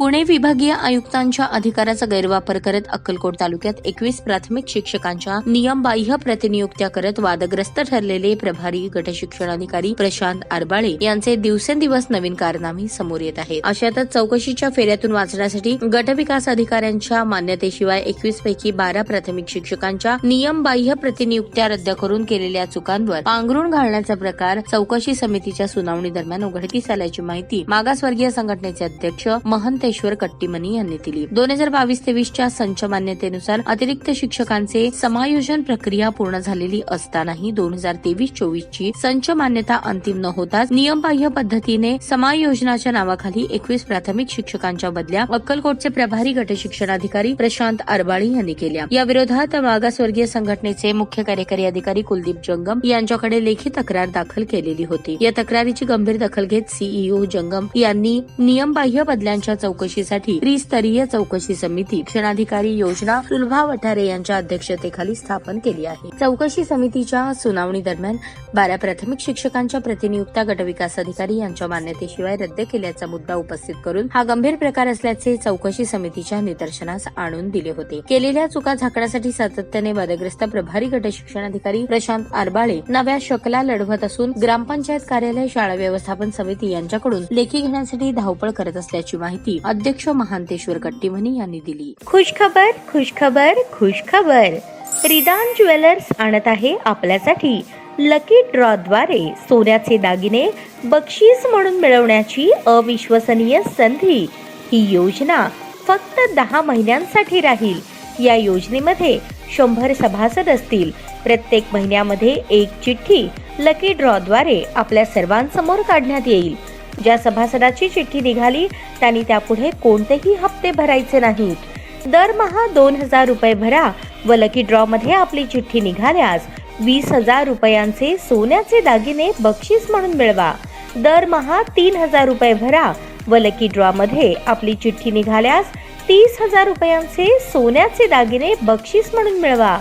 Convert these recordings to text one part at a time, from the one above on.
पुणे विभागीय आयुक्तांच्या अधिकाराचा गैरवापर करत अक्कलकोट तालुक्यात 21 प्राथमिक शिक्षकांच्या नियमबाह्य प्रतिनियुक्त्या करत वादग्रस्त ठरलेले प्रभारी गटशिक्षणाधिकारी प्रशांत आरबाळे यांचे दिवसेंदिवस नवीन कारनामे समोर येत आहेत. अशातच चौकशीच्या फेऱ्यातून वाचण्यासाठी गटविकास अधिकाऱ्यांच्या मान्यतेशिवाय 21 पैकी 12 प्राथमिक शिक्षकांच्या नियमबाह्य प्रतिनियुक्त्या रद्द करून केलेल्या चुकांवर पांघरुण घालण्याचा प्रकार चौकशी समितीच्या सुनावणी दरम्यान उघडकीस आल्याची माहिती मागासवर्गीय संघटनेचे अध्यक्ष महंतेश्वर कट्टीमनी यांनी दिली. 2022-23च्या संच मान्यतेनुसार अतिरिक्त शिक्षकांचे समायोजन प्रक्रिया पूर्ण झालेली असतानाही 2023-24ची संच मान्यता अंतिम न होताच नियमबाह्य पद्धतीने समायोजनाच्या नावाखाली 21 प्राथमिक शिक्षकांच्या बदल्या अक्कलकोटचे प्रभारी गटशिक्षणाधिकारी प्रशांत आरबाळे यांनी केल्या. या विरोधात मागासवर्गीय संघटनेचे मुख्य कार्यकारी अधिकारी कुलदीप जंगम यांच्याकडे लेखी तक्रार दाखल केलेली होती. या तक्रारीची गंभीर दखल घेत सीईओ जंगम यांनी नियमबाह्य बदल्यांच्या चौकशीसाठी त्रिस्तरीय चौकशी समिती शिक्षणाधिकारी योजना सुलभा वठारे यांच्या अध्यक्षतेखाली स्थापन केली आहे. चौकशी समितीच्या सुनावणी दरम्यान 12 प्राथमिक शिक्षकांच्या प्रतिनियुक्त्या गटविकास अधिकारी यांच्या मान्यतेशिवाय रद्द केल्याचा मुद्दा उपस्थित करून हा गंभीर प्रकार असल्याचे चौकशी समितीच्या निदर्शनास आणून दिले होते. केलेल्या चुका झाकण्यासाठी सातत्याने वादग्रस्त प्रभारी गटशिक्षणाधिकारी प्रशांत आरबाळे नव्या शकला लढवत असून ग्रामपंचायत कार्यालय, शाळा व्यवस्थापन समिती यांच्याकडून लेखी घेण्यासाठी धावपळ करत असल्याची माहिती अध्यक्ष महंतेश्वर कट्टीमनी यांनी दिली. खुशखबर खुशखबर खुशखबर. रिदान ज्वेलर्स आणत आहे आपल्यासाठी लकी ड्रॉद्वारे सोन्याचे दागिने बक्षीस म्हणून मिळवण्याची अविश्वसनीय संधी. ही योजना फक्त 10 महिन्यांसाठी राहील. या योजनेमध्ये 100 सभासद असतील. प्रत्येक महिन्यामध्ये एक चिठ्ठी लकी ड्रॉद्वारे आपल्या सर्वांसमोर काढण्यात येईल. ज्या सभासदाची चिठ्ठी निघाली त्यांनी त्यापुढे कोणतेही हप्ते भरायचे नाहीत. दरमहा 2000 रुपये भरा व लकी ड्रॉ मध्ये आपली चिठ्ठी निघाल्यास 20,000 रुपयांचे सोन्याचे दागिने बक्षीस म्हणून मिळवा. दरमहा 3000 रुपये भरा व लकी ड्रॉ मध्ये आपली चिठ्ठी निघाल्यास 30,000 रुपयांचे सोन्याचे दागिने बक्षीस म्हणून मिळवा.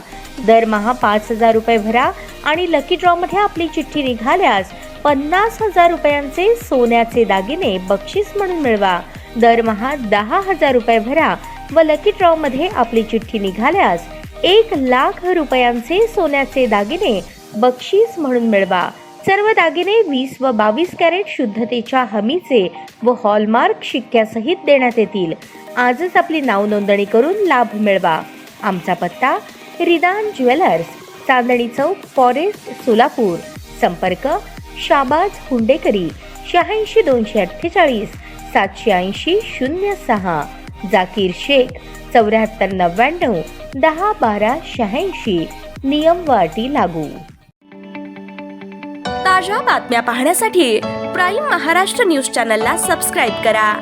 दरमहा 5,000 रुपये भरा आणि लकी ड्रॉ मध्ये आपली चिठ्ठी निघाल्यास 50,000 रुपयांचे सोन्याचे दागिने बक्षीस म्हणून मिळवा. दरमहा 10,000 रुपये भरा व लकी ड्रॉ मध्ये आपली चिठ्ठी निघाल्यास 1,00,000 रुपयांचे सोन्याचे दागिने बक्षीस म्हणून मिळवा. सर्व दागिने 20 व 22 कॅरेट शुद्धतेच्या हमीचे व हॉलमार्क शिक्क्यासहित देण्यात येतील. आजच आपली नाव नोंदणी करून लाभ मिळवा. आमचा पत्ता रिदान ज्वेलर्स, चांदणी चौक, फॉरेस्ट, सोलापूर. संपर्क शाबाज हुंडेकरी 86 248 780 06. जाकीर शेख 74 99 10 12 86. नियम व अटी लागू. ताज्या बातम्या पाहण्यासाठी प्राईम महाराष्ट्र न्यूज चॅनलला सबस्क्राईब करा.